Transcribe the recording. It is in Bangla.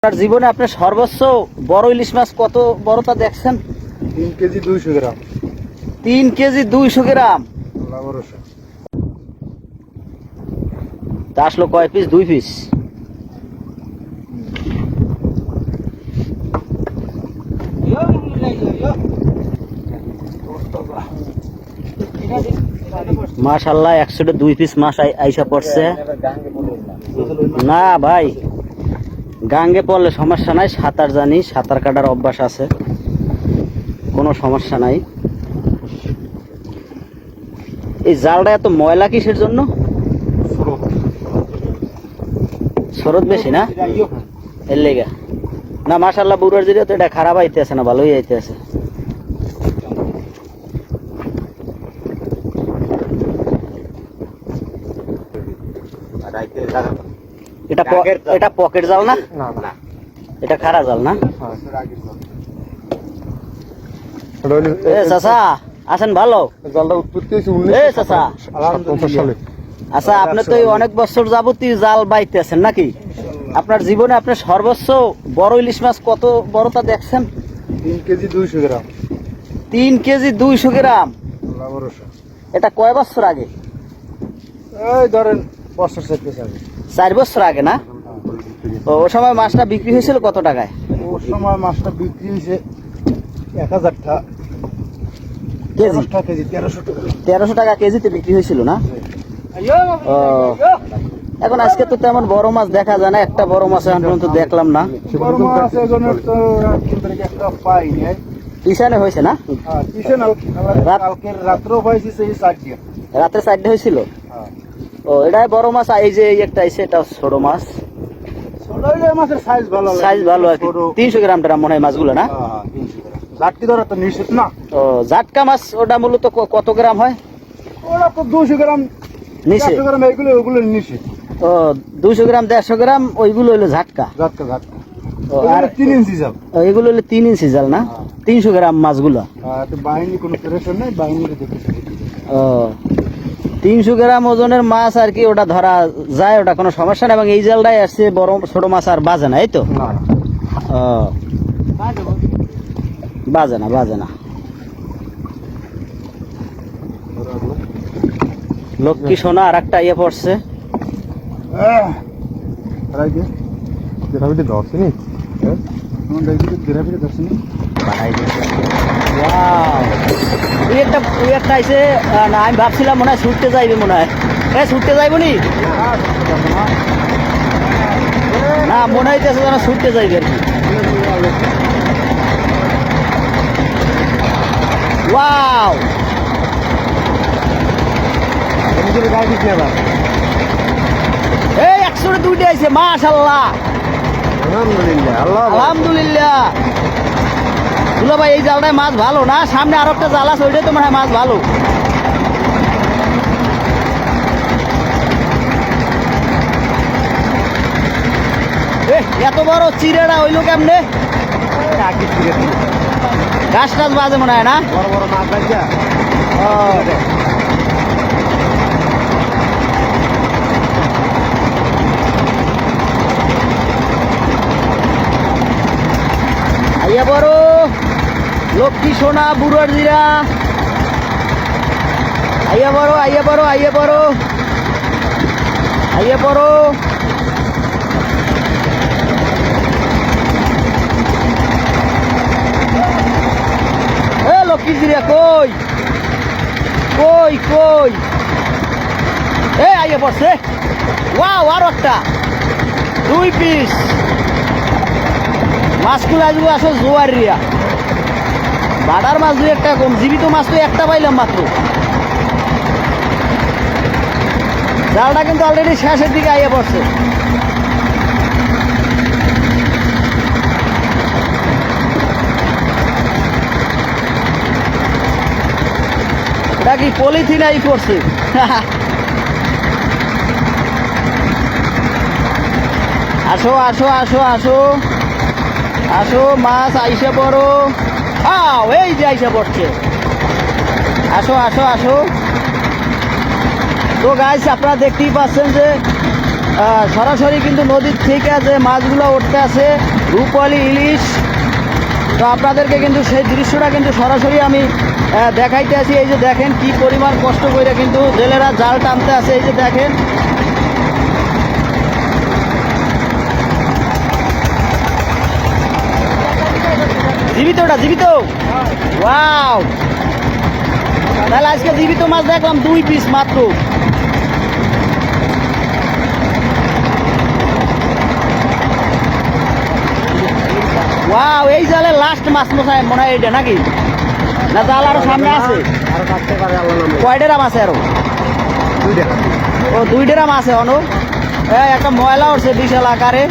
আপনার জীবনে আপনি সর্বোচ্চ বড় ইলিশ মাছ কত বড়টা দেখছেন? 3 কেজি 200 গ্রাম। 3 কেজি 200 গ্রাম। তা আসলো কয় পিস? 2 পিস। মাশাআল্লাহ 102 পিস মাছ আইসা পড়ছে। না ভাই, গাঙ্গে পড়লে সমস্যা নাই, সাঁতার জানি, সাঁতার কাটার অভ্যাস আছে, কোনো সমস্যা নাই। এই জালটা এত ময়লা কিসের জন্য? স্রোত বেশি না, এর লেগা না? মাশাআল্লাহ বুড়ার জিরে তো এটা খারাপ আইতে আছে না, ভালোই আইতে আছে। এটা পকেট জাল না? এটা খারা জাল না? চাচা আছেন ভালো? জালটা উৎপত্তি হয়েছে চাচা। 1957 সালে। আচ্ছা, আপনি তো অনেক বছর যাবতীয় জাল বাইতে আছেন নাকি? আপনার জীবনে আপনি সর্বোচ্চ বড় ইলিশ মাছ কত বড়টা দেখছেন? 3 কেজি 200 গ্রাম। 3 কেজি 200 গ্রাম। এটা কয় বছর আগে? এই ধরেন বছর 4 আগে। 4 বছর আগে না? ও সময় মাছটা বিক্রি হয়েছিল কত টাকায়? ওর সময় মাছটা বিক্রি হয়েছে 1000 টাকা কেজি। 1300 টাকা কেজিতে বিক্রি হয়েছিল না? ও, এখন আজকে তো তেমন বড় মাছ দেখা যায় না, একটা বড় মাছ এখন পর্যন্ত দেখলাম না। বড় মাছ এজনের তো একটা পাই নাই। পিছনে হয়েছে না? হ্যাঁ, পিছনে কালকের রাত্রেও পাইছি সেই 4 দিয়া। রাতে 4টে হয়েছিল। হ্যাঁ। ও, এটাই বড় মাছ। এই যে একটা আইছে, এটা ছোট মাছ। ছোট মাছের সাইজ ভালো, সাইজ ভালো আর কি। 300 গ্রাম টার মনে হয় মাছগুলো না? হ্যাঁ, 300 গ্রাম। জাটকি ধরা তো নিষেধ না। ও, জাটকা মাছ ওটা মূলত কত গ্রাম হয়? ওরা তো 200 গ্রাম নিচে। 100 গ্রাম ওগুলো নিষেধ। ও, 200 গ্রাম 150 গ্রাম ওইগুলো হলো ঝাটকা। জাটকা। ও, আর 3 ইঞ্চি জাল। এগুলো হলো 3 ইঞ্চি জাল না? 300 গ্রাম মাছগুলো। তো বাহিনী কোনো প্রেশার নাই, বাহিনীর দেখেছি। ও, 300 গ্রাম ওজনের মাছ আর কি, ওটা ধরা যায়, ওটা কোনো সমস্যা না। এবং এই জালটাই আসছে বড় ছোট মাছ আর বাজে না, এই তো? না ও, বাজে না। লক্ষ্মী সোনা আর একটা ইয়ে পড়ছে। গ্রাভিটি ধরছে নি? গ্রাভিটি ধরছে নি? ওই একটা আইছে না, আমি ভাবছিলাম মনে হয় ছুটতে যাইবে, মনে হয় ছুটতে যাইব নি? না, মনে হইতেছে যেন ছুটতে যাইবে আর কি। ওয়াও, এই 102টা আইছে, মাশাআল্লাহ, আলহামদুলিল্লাহ। দুলা ভাই, এই জালটায় মাছ ভালো না? সামনে আরো একটা জাল আছে, ওইটাই তো মনে হয় মাছ ভালো। এত বড় চিড়েটা হইলো কেমনে? গাছ টাছ বাজে মনে হয় না? বড় বড় মাছ বাজা। আইয়া বড় লক্ষ্মী সোনা বুড়ার জিরা। আইয়া বড়। এ লক্ষ্মী জিরা কই? এ আইয়া পড়ছে। ওয়াও, আরো একটা 2 পিস। মাছগুলো আজকে আসলে জোয়ারিয়া, বাটার মাছ 2-1 কম, জীবিত মাছ তো একটা পাইলাম মাত্র। জালটা কিন্তু অলরেডি শেষের দিকে আইয়া পড়ছে। এটা কি পলিথিন আই পড়ছে? আসো মাছ আইসা পড়ো। এই যে আইসা পড়ছে। আসো। তো গাইস, আপনারা দেখতেই পাচ্ছেন যে সরাসরি কিন্তু নদীর থেকে যে মাছগুলো উঠতে আছে রূপালী ইলিশ। তো আপনাদেরকে কিন্তু সেই দৃশ্যটা কিন্তু সরাসরি আমি দেখাইতে আছি। এই যে দেখেন কি পরিমাণ কষ্ট করে কিন্তু জেলেরা জাল টানতে আছে। এই যে দেখেন জীবিতটা জীবিত, ওয়াও! তাহলে আজকে জীবিত মাছ দেখলাম 2 পিস মাত্র। ওয়াও, এই জালে লাস্ট মাছ মনে হয় এটা নাকি? না জাল আরো সামনে আছে? আরো কাটতে পারে আল্লাহ নামে। কয় ডেরাম আছে আরো? 2 টাকা। ও 2 ডেরাম আছে অনু। একটা ময়লা উঠছে বিশাল আকারে।